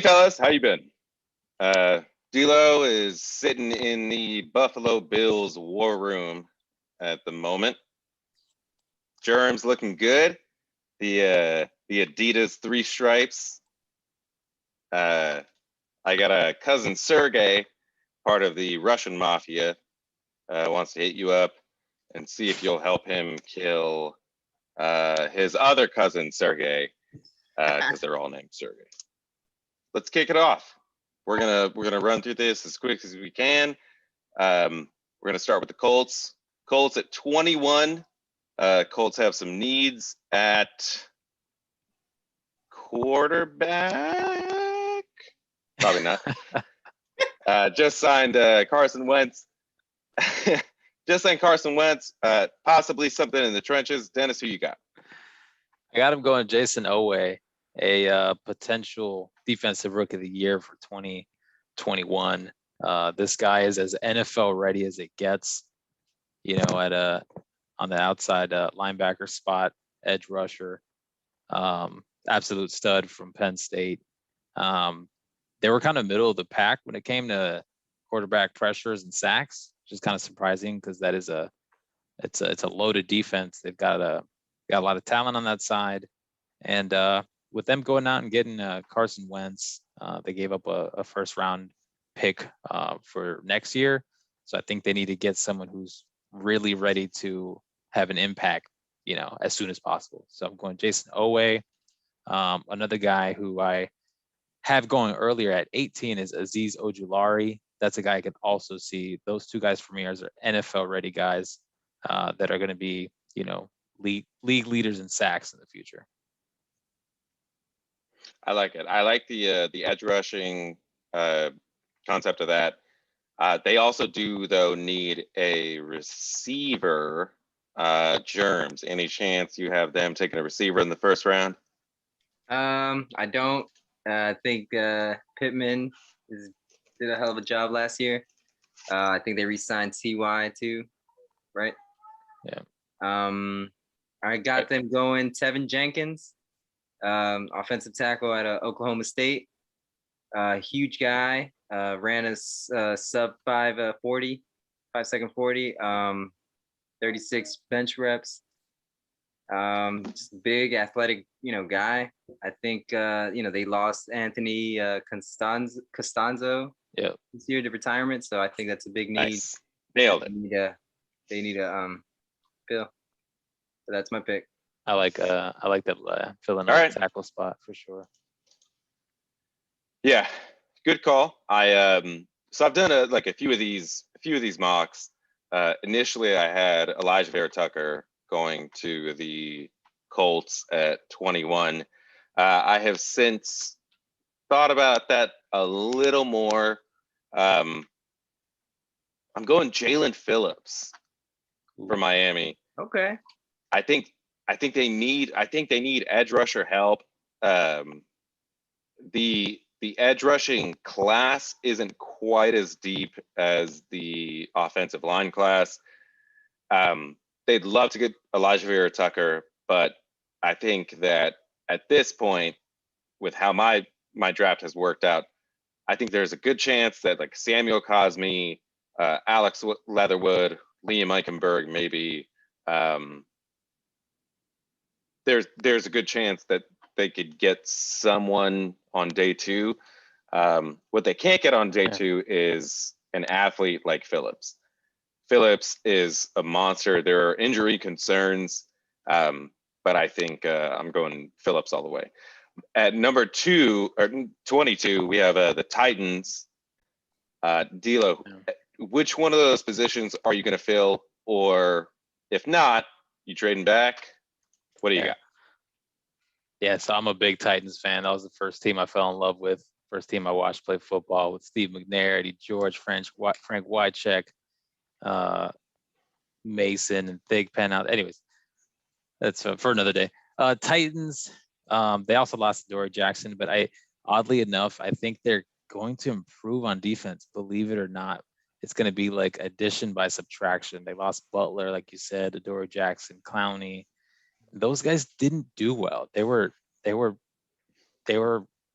fellas, how you been? D'Lo is sitting in the Buffalo Bills war room at the moment. Germ's looking good. The Adidas 3 stripes. I got a cousin Sergey, part of the Russian mafia, wants to hit you up and see if you'll help him kill his other cousin Sergey, because they're all named Sergey. Let's kick it off. We're gonna run through this as quick as we can. We're gonna start with the Colts. Colts at 21. Colts have some needs at quarterback. Probably not. Just signed Carson Wentz. Just signed Carson Wentz. Possibly something in the trenches. Dennis, who you got? I got him going Jason Owe, a potential defensive rookie of the year for 2021. This guy is as NFL ready as it gets, on the outside linebacker spot, edge rusher, absolute stud from Penn State. They were kind of middle of the pack when it came to quarterback pressures and sacks, which is kind of surprising because that is it's a loaded defense. They've got a lot of talent on that side, and with them going out and getting Carson Wentz, they gave up a first round pick for next year. So I think they need to get someone who's really ready to have an impact, as soon as possible. So I'm going Jason Owe. Another guy who I have going earlier at 18 is Aziz Ogilari. That's a guy I can also see. Those two guys for me are NFL ready guys that are going to be, league leaders in sacks in the future. I like it. I like the edge rushing concept of that. They also do, though, need a receiver. Germs, any chance you have them taking a receiver in the first round? I don't. I think Pittman did a hell of a job last year. I think they re-signed Ty too, right? Yeah. I got them going Tevin Jenkins, offensive tackle at Oklahoma State. Huge guy, ran a sub 5 second 40, 36 bench reps. Just big athletic, guy. I think they lost Anthony Costanzo this year to retirement, so I think that's a big need. Nice. Nailed it. They need a fill. So that's my pick. I like that filling up the tackle spot for sure. Yeah, good call. So I've done a few of these mocks. Initially, I had Elijah Vera-Tucker going to the Colts at 21. I have since thought about that a little more. I'm going Jalen Phillips for Miami. Okay. I think they need edge rusher help. The edge rushing class isn't quite as deep as the offensive line class. They'd love to get Elijah Vera-Tucker, but I think that at this point, with how my draft has worked out, I think there's a good chance that like Samuel Cosme, Alex Leatherwood, Liam Eichenberg, maybe there's a good chance that they could get someone on day 2. What they can't get on day 2 is an athlete like Phillips. Phillips is a monster. There are injury concerns, but I think I'm going Phillips all the way. At number 2 or 22, we have the Titans. D'Lo, which one of those positions are you going to fill? Or if not, you trading back? What do you got? Yeah, so I'm a big Titans fan. That was the first team I fell in love with. First team I watched play football with Steve McNair, Eddie George, Frank Wycheck, Mason, and Thigpen out. Anyways, that's for another day. Titans, they also lost Dory Jackson, but oddly enough, I think they're going to improve on defense. Believe it or not, it's going to be like addition by subtraction. They lost Butler, like you said, Dory Jackson, Clowney. Those guys didn't do well. They were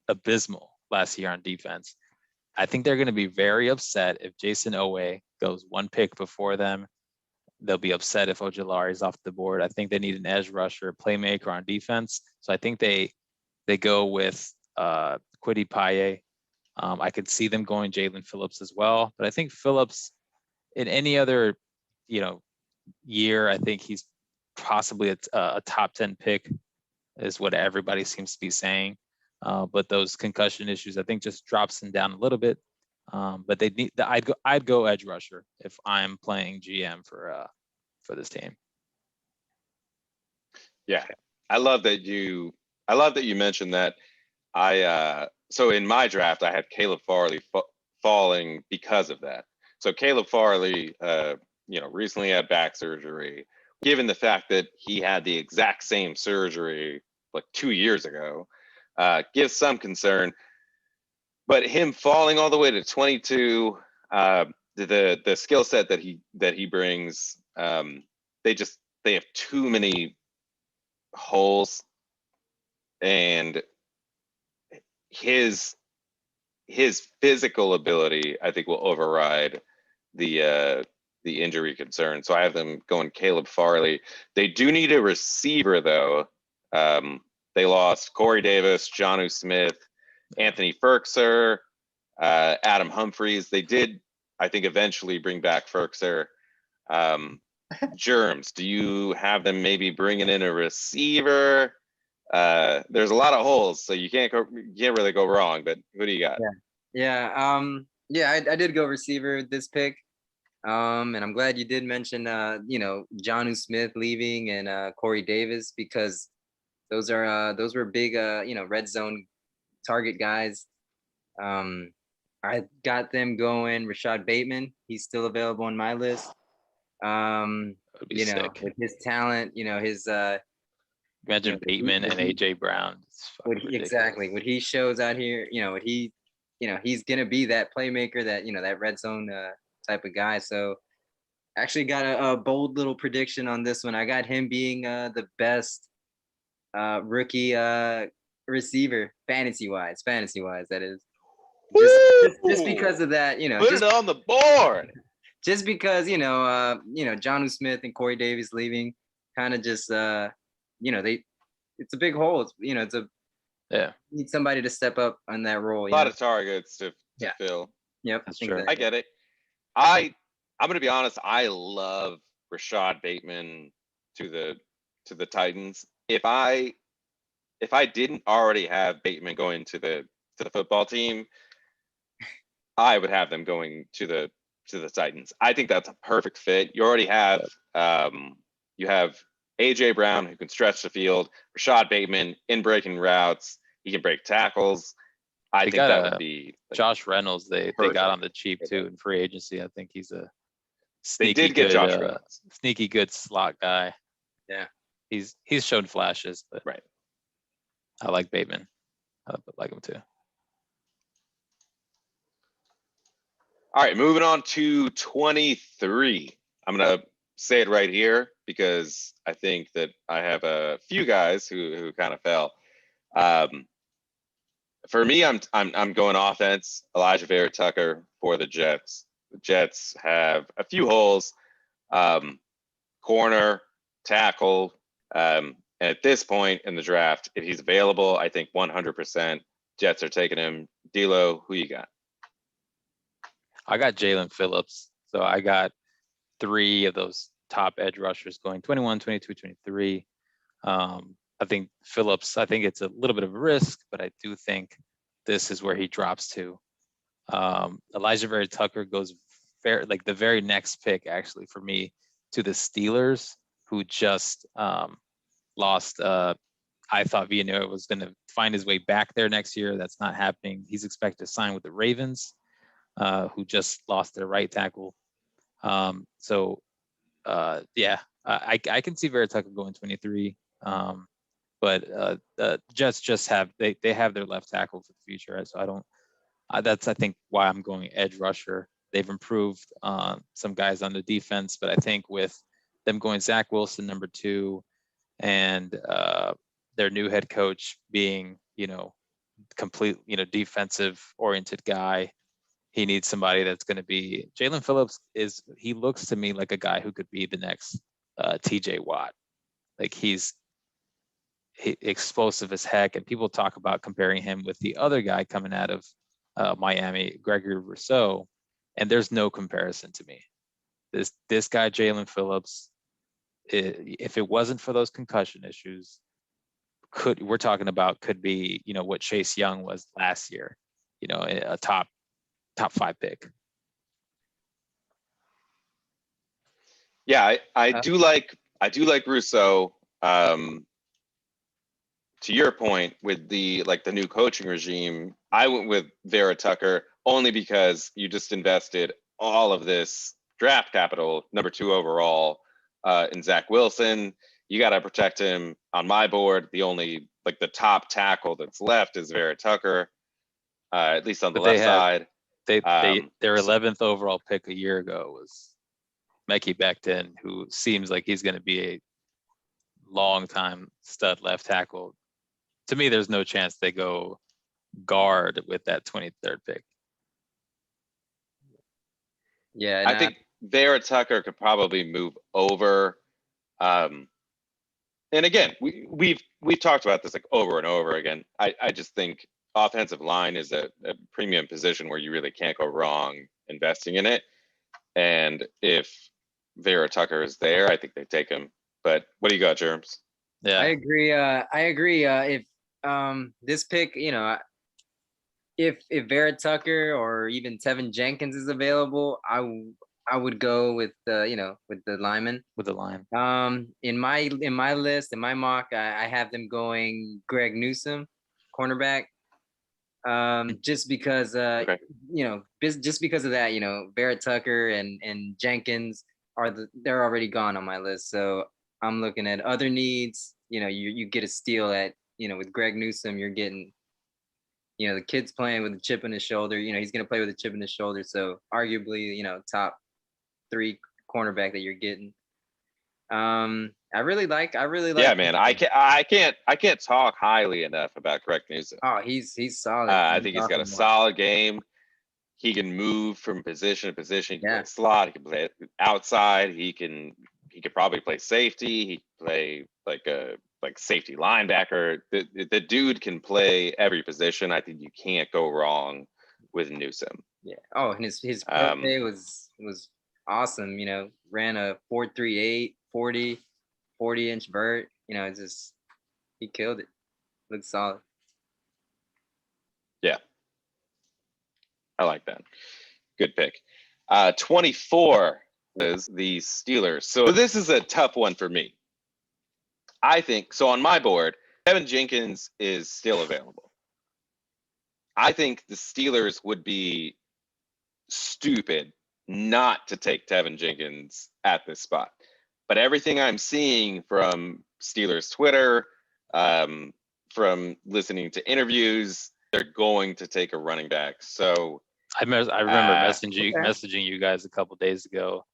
abysmal last year on defense. I think they're going to be very upset if Jason Owe goes one pick before them. They'll be upset if Ogilari is off the board. I think they need an edge rusher, playmaker on defense. So I think they go with Kwity Paye. I could see them going Jalen Phillips as well, but I think Phillips in any other, year, I think he's possibly a top 10 pick is what everybody seems to be saying. But those concussion issues, I think, just drops him down a little bit. But they need. I'd go edge rusher if I'm playing GM for this team. Yeah, I love that you mentioned that. So in my draft, I had Caleb Farley falling because of that. So Caleb Farley, recently had back surgery. Given the fact that he had the exact same surgery like 2 years ago, gives some concern. But him falling all the way to 22, the skill set that he brings, they have too many holes, and his physical ability, I think, will override the injury concern. So I have them going Caleb Farley. They do need a receiver though. They lost Corey Davis, Jonnu Smith, Anthony Ferkser, Adam Humphries. They did, I think, eventually bring back Ferkser. Germs, do you have them maybe bringing in a receiver? There's a lot of holes, so you can't really go wrong. But who do you got? I did go receiver this pick. And I'm glad you did mention Jonnu Smith leaving and Corey Davis, because those were big red zone target guys. I got them going Rashad Bateman. He's still available on my list. With his talent, his imagine Bateman and AJ Brown. Exactly what he shows out here. He's gonna be that playmaker, that red zone type of guy. So actually got a bold little prediction on this one. I got him being the best rookie receiver fantasy wise, that is. Just because of that, put it on the board. Just because Jonnu Smith and Corey Davis leaving, kind of just it's a big hole. Need somebody to step up on that role. A lot of targets to fill. Yep, that's true. I get it. I'm gonna be honest. I love Rashad Bateman to the Titans. If I didn't already have Bateman going to the football team, I would have them going to the Titans. I think that's a perfect fit. You already have you have AJ Brown, who can stretch the field. Rashad Bateman in breaking routes. He can break tackles. I think that would be Josh Reynolds. They got on the cheap too in free agency. I think he's a sneaky good slot guy. Yeah, he's shown flashes, but right. I like Bateman. I like him too. All right, moving on to 23. I'm gonna say it right here because I think that I have a few guys who kind of fell. For me, I'm going offense. Elijah Vera Tucker for the Jets. The Jets have a few holes, corner, tackle, and at this point in the draft, if he's available, I think 100% Jets are taking him. D'Lo, who you got? I got Jalen Phillips. So I got 3 of those top edge rushers going 21, 22, 23. I think Phillips, I think it's a little bit of a risk, but I do think this is where he drops to. Elijah Vera Tucker goes the very next pick actually for me to the Steelers, who just lost. I thought Villanueva was going to find his way back there next year. That's not happening. He's expected to sign with the Ravens, who just lost their right tackle. I can see Vera Tucker going 23. But the Jets just have they have their left tackle for the future. So that's I think why I'm going edge rusher. They've improved some guys on the defense, but I think with them going Zach Wilson number 2 and their new head coach being complete, defensive oriented guy. He needs somebody that's going to be. Jalen Phillips he looks to me like a guy who could be the next TJ Watt. Like he's explosive as heck, and people talk about comparing him with the other guy coming out of Miami, Gregory Rousseau, and there's no comparison to me. This guy, Jalen Phillips, if it wasn't for those concussion issues, could be, what Chase Young was last year, a top 5 pick. Yeah, I do like Rousseau. To your point with the new coaching regime, I went with Vera Tucker only because you just invested all of this draft capital, number 2 overall, in Zach Wilson. You got to protect him. On my board, the only the top tackle that's left is Vera Tucker, at least on the left side. Their 11th overall pick a year ago was Mekhi Becton, who seems like he's going to be a long-time stud left tackle. To me, there's no chance they go guard with that 23rd pick. Yeah, I think Vera Tucker could probably move over. And again, we've talked about this over and over again. I just think offensive line is a premium position where you really can't go wrong investing in it. And if Vera Tucker is there, I think they take him. But what do you got, Germs? Yeah, I agree. If this pick, if Vera Tucker or even Tevin Jenkins is available, I would go with with the lineman. With the line. In my list, in my mock, I have them going Greg Newsome, cornerback. Just because Okay. just because of that, Vera Tucker and Jenkins they're already gone on my list. So I'm looking at other needs. You get a steal at with Greg Newsome, you're getting the kid's playing with a chip in his shoulder. He's going to play with a chip in his shoulder. So arguably, top 3 cornerback that you're getting. I really like. Yeah, man. I can't talk highly enough about Greg Newsome. Oh, he's solid. I think he's got a solid game. He can move from position to position. He can play slot. He can play outside. He could probably play safety. He can play like safety linebacker. The dude can play every position. I think you can't go wrong with Newsome. Yeah. Oh, and his pro day was awesome. Ran a 4.38, 40-inch vert. He killed it. Looked solid. Yeah. I like that. Good pick. 24 is the Steelers. So this is a tough one for me. I think, so on my board, Tevin Jenkins is still available. I think the Steelers would be stupid not to take Tevin Jenkins at this spot. But everything I'm seeing from Steelers Twitter, from listening to interviews, they're going to take a running back. So I remember messaging you guys a couple days ago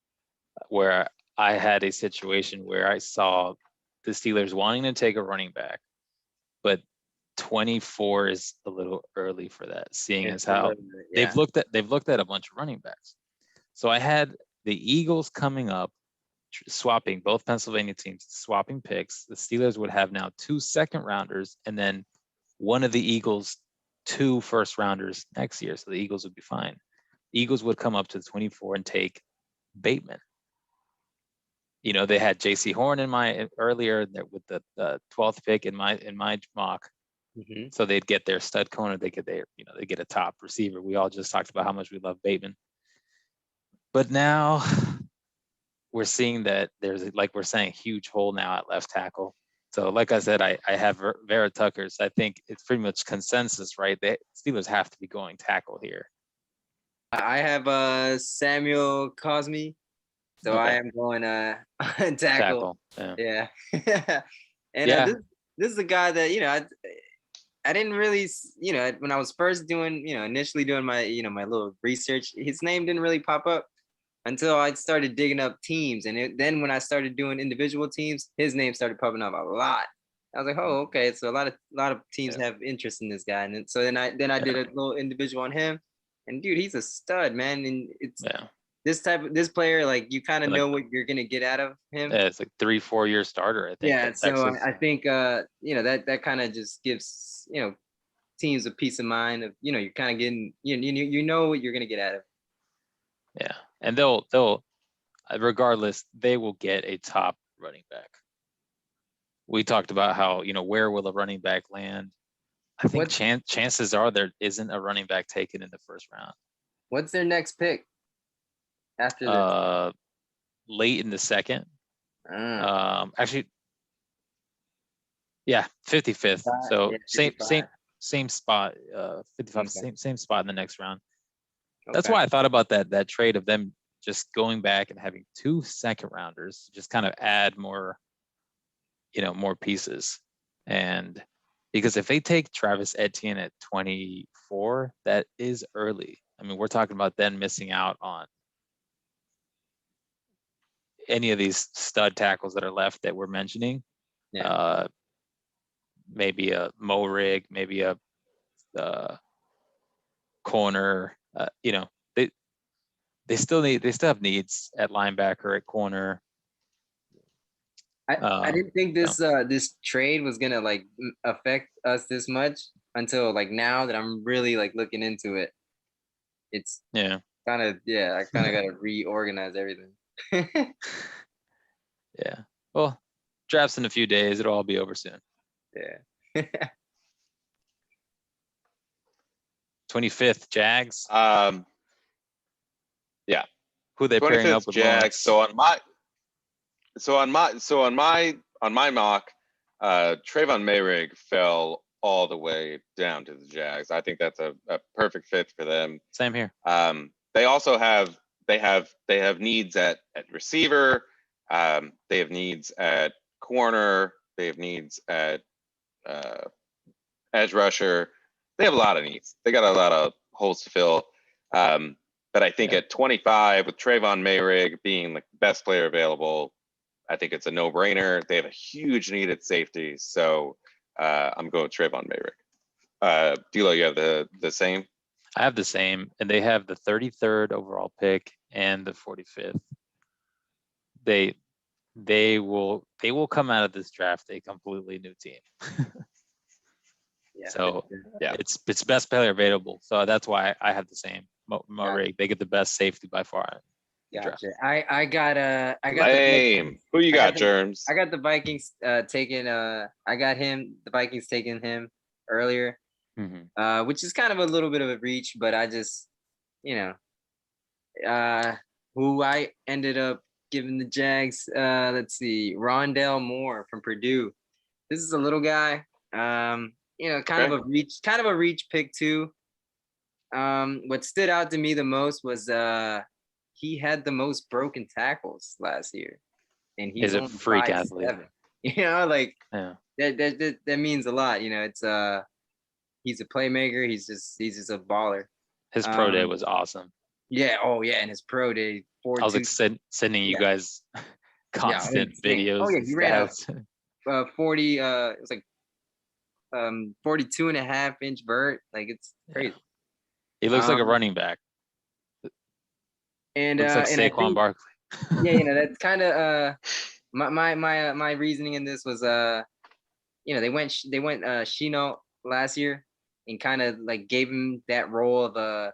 where I had a situation where I saw the Steelers wanting to take a running back, but 24 is a little early for that, seeing as how they've looked at a bunch of running backs. So I had the Eagles coming up, swapping both Pennsylvania teams, swapping picks. The Steelers would have now 2 second-rounders and then one of the Eagles 2 first-rounders next year. So the Eagles would be fine. Eagles would come up to 24 and take Bateman. They had J.C. Horn in my earlier with the 12th pick in my mock. Mm-hmm. So they'd get their stud corner, they get a top receiver. We all just talked about how much we love Bateman. But now we're seeing that there's, like we're saying, a huge hole now at left tackle. So like I said, I have Vera Tucker. So I think it's pretty much consensus, right? The Steelers have to be going tackle here. I have Samuel Cosme. So okay. I am going tackle. Yeah. And this is a guy that, I didn't really, when I was first doing, initially doing my, my little research, his name didn't really pop up until I started digging up teams. And then when I started doing individual teams, his name started popping up a lot. I was like, oh, okay. So a lot of teams have interest in this guy, and then I did a little individual on him, and dude, he's a stud, man. And it's this player, like you kind of know what you're gonna get out of him. Yeah, it's like 3-4 year starter, I think. Yeah, so I think that kind of just gives teams a peace of mind of you're kind of getting you know what you're gonna get out of. Yeah, and they'll regardless, they will get a top running back. We talked about how where will a running back land. I think chances are there isn't a running back taken in the first round. What's their next pick after this? Late in the second. Actually, yeah, 55th. So yeah, same spot. 55. Okay. Same spot in the next round. Okay. That's why I thought about that trade of them just going back and having 2 second rounders, just kind of add more, more pieces. And because if they take Travis Etienne at 24, that is early. I mean, we're talking about then missing out on any of these stud tackles that are left that we're mentioning. Yeah. Maybe a Mo Rig, maybe a corner. They still have needs at linebacker, at corner. I didn't think this trade was gonna like affect us this much until like now that I'm really like looking into it. It's I kind of gotta reorganize everything. Yeah. Well, draft's in a few days. It'll all be over soon. Yeah. 25th Jags. Yeah. Who they pairing up with? Jags. So on my mock, Trayvon Mayrig fell all the way down to the Jags. I think that's a perfect fit for them. Same here. They also have needs at receiver. They have needs at corner. They have needs at edge rusher. They have a lot of needs. They got a lot of holes to fill. But I think at 25, with Trayvon Mayrig being the best player available, I think it's a no-brainer. They have a huge need at safety, so I'm going with Trayvon Mayrig. D'Lo, you have the same? I have the same, and they have the 33rd overall pick and the 45th. They will come out of this draft a completely new team. It's best player available, so that's why I have the same. Rig. They get the best safety by far. Gotcha. I got lame. Who you got, Germs? I got the Vikings taking the Vikings taking him earlier, which is kind of a little bit of a reach, but I just who I ended up giving the Jags, let's see, Rondale Moore from Purdue. This is a little guy, kind of a reach pick too. What stood out to me the most was he had the most broken tackles last year, and he's a freak athlete. That means a lot. It's he's a playmaker. He's just a baller. His pro day was awesome. Yeah. Oh yeah, and his pro day. I was like sending you guys constant videos. Oh yeah, he ran 40. It was like 42.5-inch vert. Like it's crazy. Yeah. He looks like a running back. And looks like Saquon Barkley. That's kind of my reasoning in this was they went Shenault last year and kind of like gave him that role of the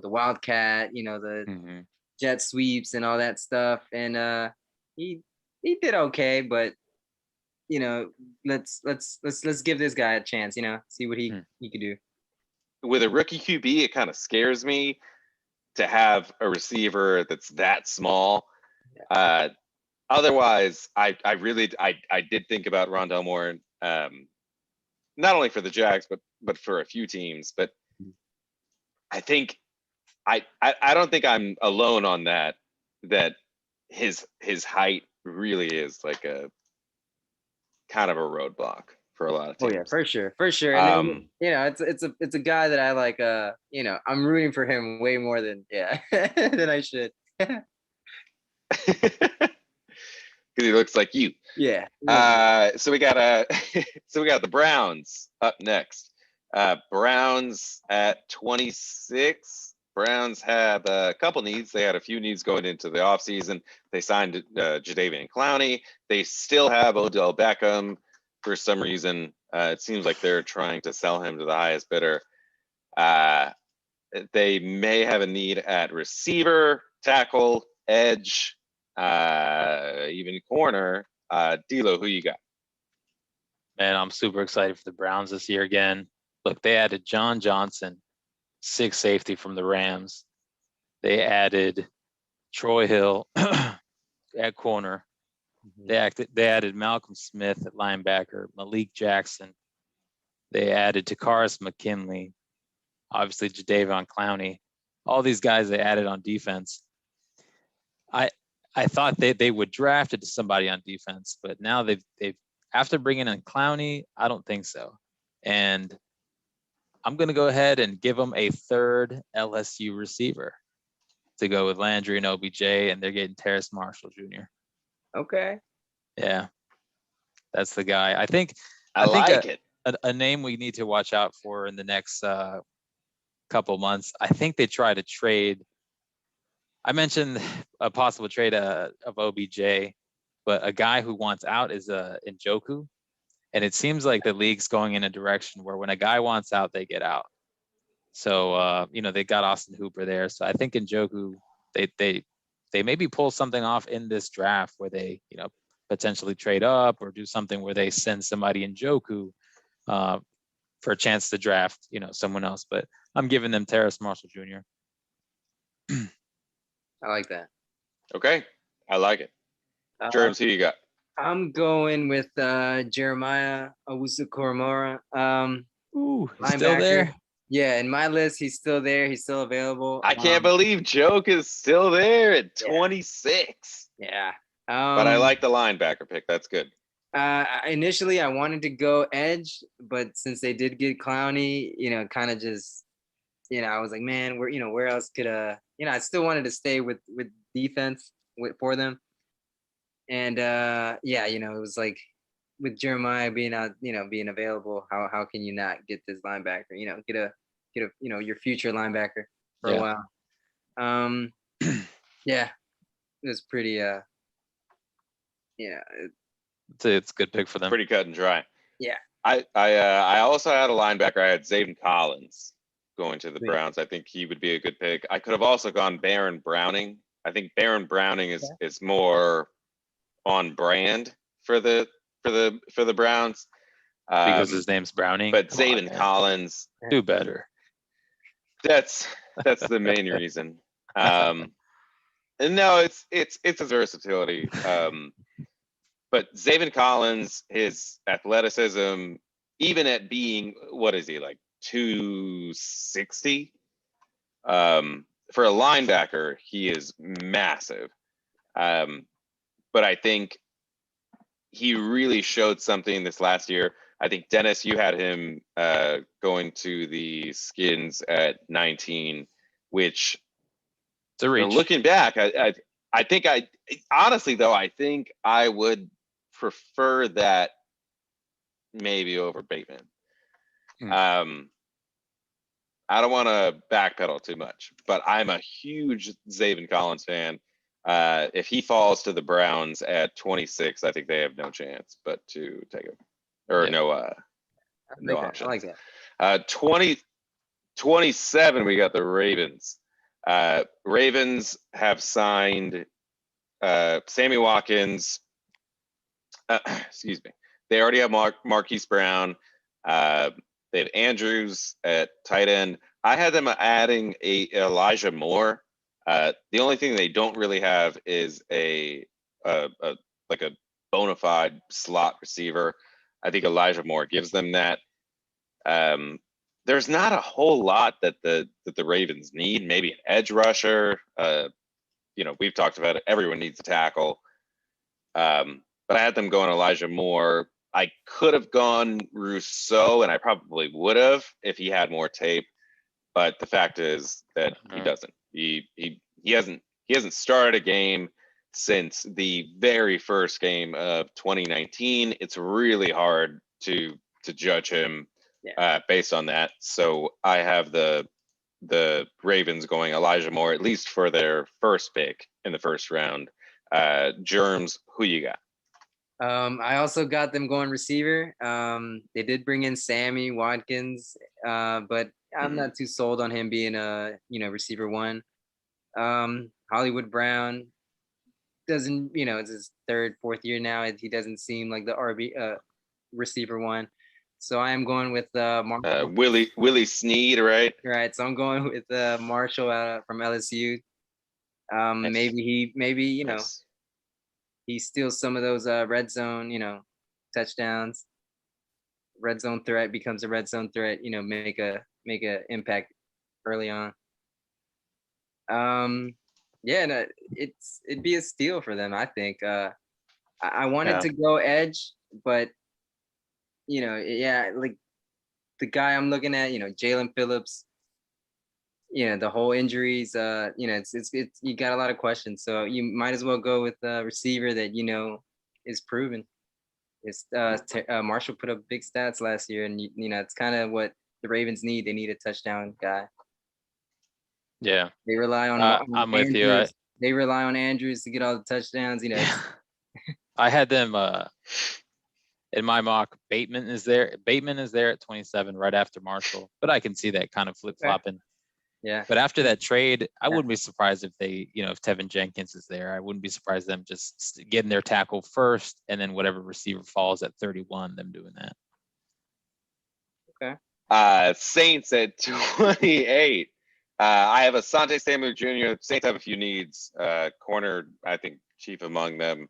wildcat, the jet sweeps and all that stuff, and he did okay, but let's give this guy a chance, see what he could do. With a rookie QB, it kind of scares me to have a receiver that's that small. Otherwise, I did think about Rondale Moore, not only for the Jags, but for a few teams. But I think I don't think I'm alone on that his height really is like a kind of a roadblock for a lot of teams. Oh yeah, for sure. And then, it's a guy that I like. I'm rooting for him way more than than I should. because he looks like you. Yeah. So we got the Browns up next. Browns at 26. Browns have a couple needs. They had a few needs going into the offseason. They signed Jadeveon Clowney. They still have Odell Beckham for some reason. It seems like they're trying to sell him to the highest bidder. They may have a need at receiver, tackle, edge, even corner. D'Lo, who you got? Man, I'm super excited for the Browns this year again. Look, they added John Johnson, 6 safety from the Rams. They added Troy Hill at corner. They added Malcolm Smith at linebacker, Malik Jackson. They added Takaris McKinley, obviously Jadeveon Clowney. All these guys they added on defense. I thought they would draft it to somebody on defense, but now they've after bringing in Clowney, I don't think so. And I'm going to go ahead and give them a third LSU receiver to go with Landry and OBJ, and they're getting Terrace Marshall Jr. Okay. Yeah, that's the guy. I think a name we need to watch out for in the next couple months. I think they try to trade. I mentioned a possible trade of OBJ, but a guy who wants out is Njoku. And it seems like the league's going in a direction where when a guy wants out, they get out. So, they got Austin Hooper there. So I think Njoku, they maybe pull something off in this draft where they, potentially trade up or do something where they send somebody Njoku for a chance to draft, someone else. But I'm giving them Terrace Marshall Jr. I like that. Okay, I like it. Germs, who you got? I'm going with Jeremiah Owusu-Koramoah. Ooh, he's still there? Yeah, in my list, he's still there. He's still available. I can't believe Joke is still there at 26. Yeah. But I like the linebacker pick. That's good. Initially, I wanted to go edge, but since they did get Clowney, kind of just, I was like, man, where else could I still wanted to stay with defense for them. And it was like with Jeremiah being out, being available, how can you not get this linebacker? Get a your future linebacker for a while. Yeah, it was pretty. It's a good pick for them. Pretty cut and dry. Yeah. I also had a linebacker. I had Zayden Collins going to the Browns. I think he would be a good pick. I could have also gone Baron Browning. I think Baron Browning is more on brand for the Browns because his name's Browning. But Zayden Collins, do better. That's the main reason. And no, it's his versatility. But Zayden Collins, his athleticism, even at being, what is he, like 260? For a linebacker, he is massive. But I think he really showed something this last year. I think, Dennis, you had him going to the Skins at 19, which, looking back, I think honestly, though, I think I would prefer that maybe over Bateman. I don't want to backpedal too much, but I'm a huge Zayden Collins fan. If he falls to the Browns at 26, I think they have no chance but to take him, or no options. I like that. 27, we got the Ravens. Ravens have signed Sammy Watkins. Excuse me. They already have Marquise Brown. They have Andrews at tight end. I had them adding Elijah Moore. The only thing they don't really have is a bona fide slot receiver. I think Elijah Moore gives them that. There's not a whole lot that the Ravens need. Maybe an edge rusher. We've talked about it. Everyone needs a tackle. But I had them going Elijah Moore. I could have gone Rousseau, and I probably would have if he had more tape. But the fact is that he doesn't. He hasn't started a game. since the very first game of 2019. It's really hard to judge him based on that. So I have the Ravens going Elijah Moore, at least for their first pick in the first round. Germs, who you got? I also got them going receiver. They did bring in Sammy Watkins, but I'm not too sold on him being a receiver one. Hollywood Brown doesn't, it's his third, fourth year now. He doesn't seem like the RB receiver one. So I am going with Willie Snead, right? Right. So I'm going with Marshall from LSU. Nice. Maybe Nice. he steals some of those red zone, touchdowns. Red zone threat becomes a red zone threat. Make a impact early on. Yeah, no, it'd be a steal for them. I think. I wanted to go edge, but like the guy I'm looking at, Jalen Phillips. The whole injuries. It's you got a lot of questions, so you might as well go with a receiver that is proven. It's Marshall put up big stats last year, and it's kind of what the Ravens need. They need a touchdown guy. Yeah, they rely on. I'm Andrews. with you. They rely on Andrews to get all the touchdowns. I had them in my mock. Bateman is there. Bateman is there at 27, right after Marshall. But I can see that kind of flip flopping. Yeah. But after that trade, I wouldn't be surprised if they, if Tevin Jenkins is there. I wouldn't be surprised them just getting their tackle first, and then whatever receiver falls at 31, them doing that. Okay. Saints at 28. I have Asante Samuel Jr. Saints have a few needs. Corner, I think, chief among them.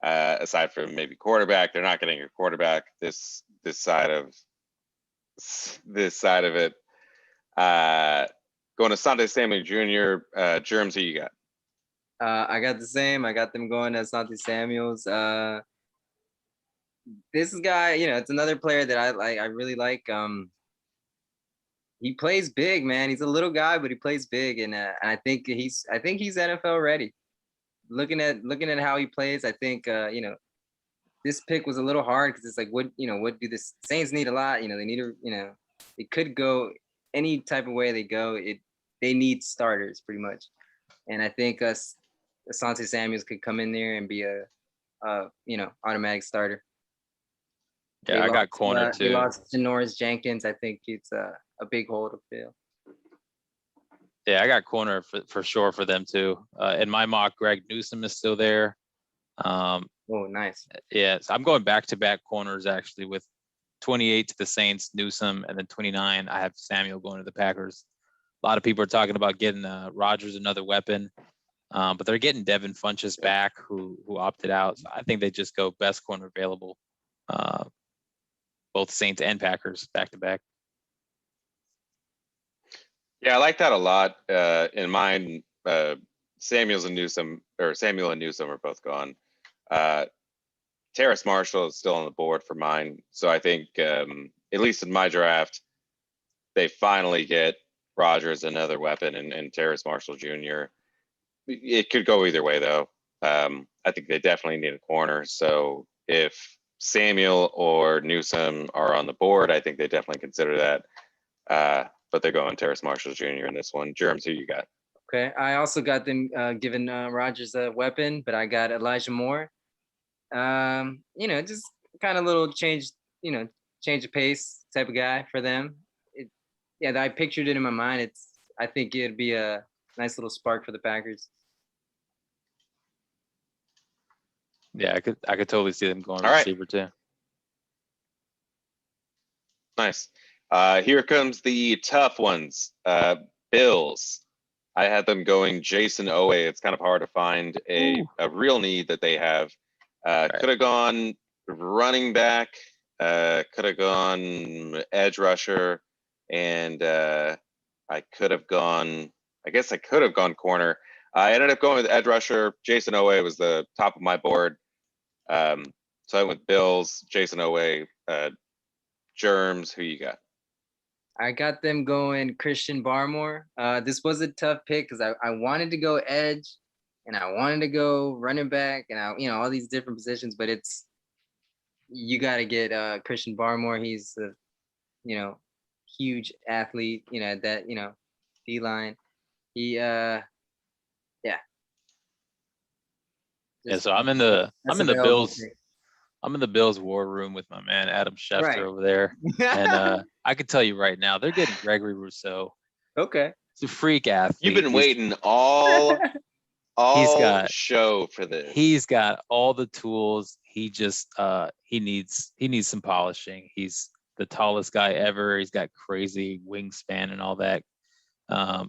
Aside from maybe quarterback, they're not getting a quarterback this side of it. Going to Asante Samuel Jr. Germs, who you got? I got the same. I got them going to Asante Samuels. This guy, it's another player that I like. I really like. He plays big, man. He's a little guy, but he plays big, and I think he's NFL ready. Looking at how he plays, I think this pick was a little hard because it's like, what do the Saints need a lot? They need it could go any type of way they go. They need starters pretty much, and I think Asante Samuels could come in there and be a automatic starter. Yeah, I got corner too. They lost Janoris Jenkins. I think it's a big hole to fill. Yeah, I got corner for sure for them too. In my mock, Greg Newsome is still there. Oh, nice. Yeah, so I'm going back-to-back corners actually with 28 to the Saints, Newsome, and then 29, I have Samuel going to the Packers. A lot of people are talking about getting Rodgers another weapon, but they're getting Devin Funchess back, who opted out. So I think they just go best corner available, both Saints and Packers back-to-back. Yeah, I like that a lot. In mine, Samuel and Newsome are both gone. Terrace Marshall is still on the board for mine. So I think, at least in my draft, they finally get Rodgers another weapon and Terrace Marshall Jr. It could go either way, though. I think they definitely need a corner. So if Samuel or Newsome are on the board, I think they definitely consider that. But they're going Terrace Marshall Jr. in this one. Germs, who you got? Okay, I also got them giving Rodgers a weapon, but I got Elijah Moore. Just kind of little change of pace type of guy for them. I pictured it in my mind. I think it'd be a nice little spark for the Packers. Yeah, I could totally see them going receiver too. Nice. Here comes the tough ones. Bills. I had them going Jason Owe. It's kind of hard to find a real need that they have. Could have gone running back. Could have gone edge rusher, and I could have gone corner. I ended up going with edge rusher. Jason Owe was the top of my board. So I went with Bills, Jason Owe, Germs. Who you got? I got them going Christian Barmore. This was a tough pick because I wanted to go edge, and I wanted to go running back, and all these different positions, but you got to get Christian Barmore. He's a huge athlete. That D-line. He yeah. Yeah, Just so I'm in the available Bills. pick. I'm in the Bills war room with my man Adam Schefter Right. over there, and I can tell you right now they're getting Gregory Rousseau. Okay. He's a freak athlete. You've been waiting all show for this. He's got all the tools. He just he needs some polishing. He's the tallest guy ever. He's got crazy wingspan and all that.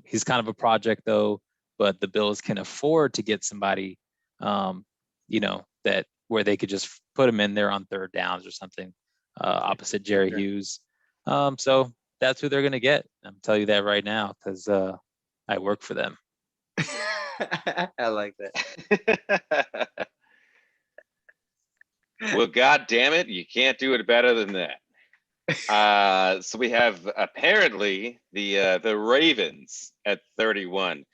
He's kind of a project though, but the Bills can afford to get somebody, that where they could just put him in there on third downs or something, opposite Jerry Hughes. So that's who they're gonna get. I'm telling you that right now because I work for them. I like that. Well, God damn it, you can't do it better than that. So we have apparently the Ravens at 31.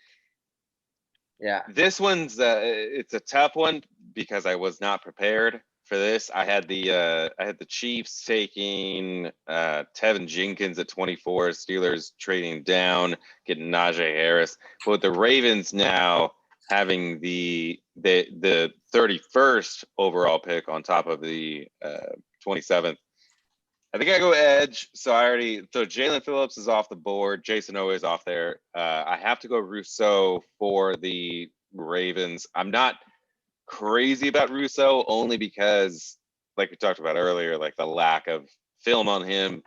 Yeah. This one's it's a tough one because I was not prepared for this. I had the Chiefs taking Tevin Jenkins at 24, Steelers trading down, getting Najee Harris. But with the Ravens now having the 31st overall pick on top of the 27th, I think I go edge. So Jalen Phillips is off the board. Jason Owe is off there. I have to go Rousseau for the Ravens. I'm not crazy about Rousseau only because, like we talked about earlier, like the lack of film on him.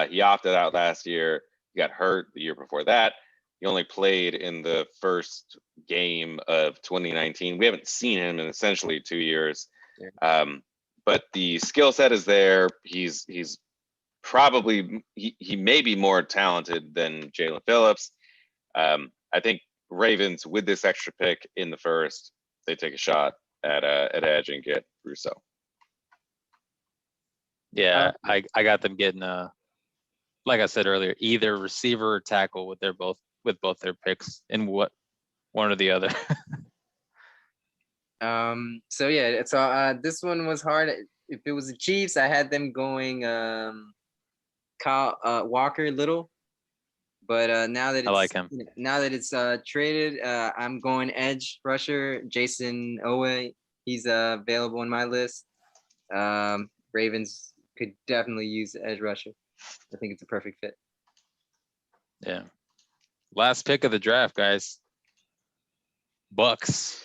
He opted out last year. He got hurt the year before that. He only played in the first game of 2019. We haven't seen him in essentially 2 years. But the skill set is there. He's probably he may be more talented than Jalen Phillips. I think Ravens with this extra pick in the first, they take a shot at edge and get Rousseau. Yeah, I got them getting like I said earlier, either receiver or tackle with both their picks in one or the other. So yeah, this one was hard. If it was the Chiefs, I had them going Kyle Walker Little. But now that I like him. Now that it's traded, I'm going edge rusher Jason Owe. He's available on my list. Ravens could definitely use edge rusher. I think it's a perfect fit. Yeah. Last pick of the draft, guys. Bucks.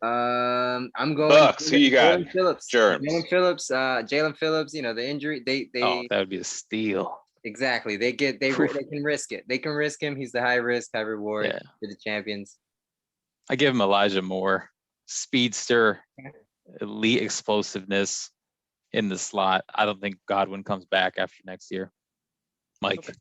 I'm going Bucks. Who you got? Jalen Phillips. Germs. Jalen Phillips. The injury. They. Oh, that would be a steal. Exactly. They can risk it. They can risk him. He's the high risk, high reward for the champions. I give him Elijah Moore, speedster, elite explosiveness in the slot. I don't think Godwin comes back after next year. Mike. Okay.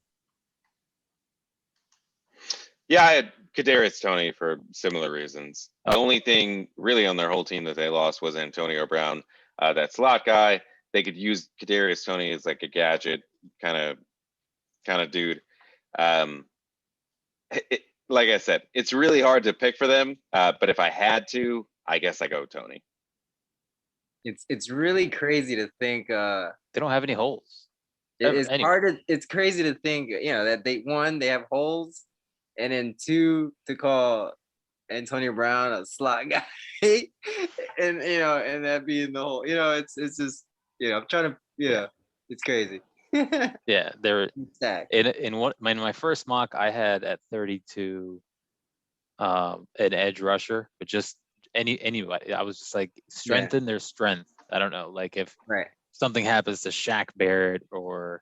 Yeah, I had Kadarius Toney for similar reasons. The only thing really on their whole team that they lost was Antonio Brown, that slot guy. They could use Kadarius Toney as like a gadget kind of dude. Like I said, it's really hard to pick for them. But if I had to, I guess I go Toney. It's really crazy to think. They don't have any holes. It's crazy to think, that they have holes, and then two, to call Antonio Brown a slot guy, and and that being the whole. It's just I'm trying to it's crazy. Yeah, they're stacked. in my first mock I had at 32 an edge rusher, but just anybody. I was just like strengthen their strength. I don't know, like if something happens to Shaq Barrett or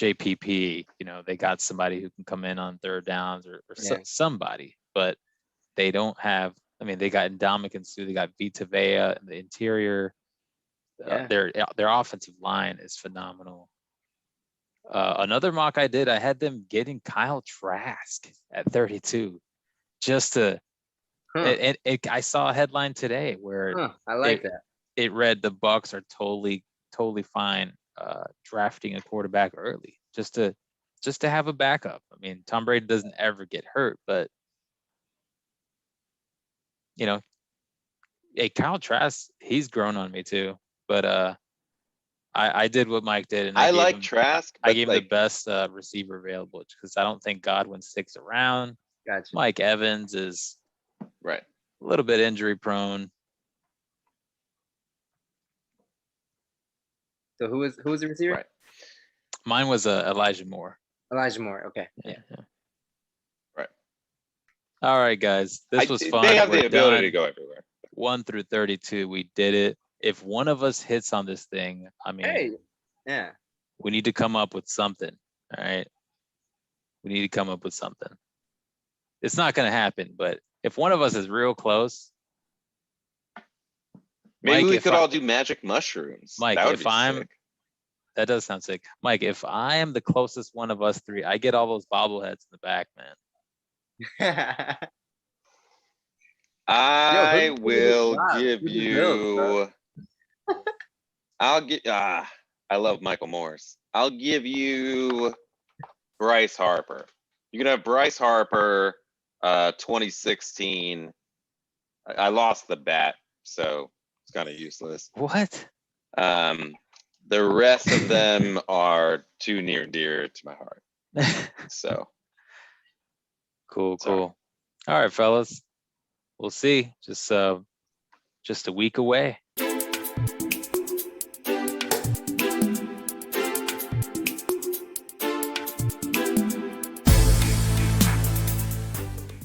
JPP, they got somebody who can come in on third downs or somebody, but they don't have. I mean, they got Ndamukong Suh, they got Vita Vea in the interior. Their offensive line is phenomenal. Another mock I did, I had them getting Kyle Trask at 32, just to. I saw a headline today where I like that. It read the Bucks are totally fine drafting a quarterback early, just to have a backup. I mean, Tom Brady doesn't ever get hurt, but you know, hey, Kyle Trask, he's grown on me too. But I did what Mike did, and I gave like him, Trask, I but gave him the like, best receiver available because I don't think Godwin sticks around. Gotcha. Mike Evans is right. a little bit injury prone. So who was the receiver? Right. Mine was Elijah Moore. Elijah Moore. Okay. Yeah. Right. All right, guys. This was fun. They have We're the ability to done. go everywhere. 1 through 32, we did it. If one of us hits on this thing, I mean, Hey. Yeah. we need to come up with something. All right. We need to come up with something. It's not going to happen, but if one of us is real close, Maybe Mike, we if could I- all do magic mushrooms. Mike, that would if be I'm- sick. that does sound sick. Mike, if I am the closest one of us three, I get all those bobbleheads in the back, man. I who will deserves give Who deserves, bro? you. I'll get. I love Michael Morris. I'll give you Bryce Harper. You can have Bryce Harper, 2016. I lost the bet, so it's kind of useless. What? The rest of them are too near and dear to my heart. So Cool. Sorry. All right, fellas. We'll see. Just a week away.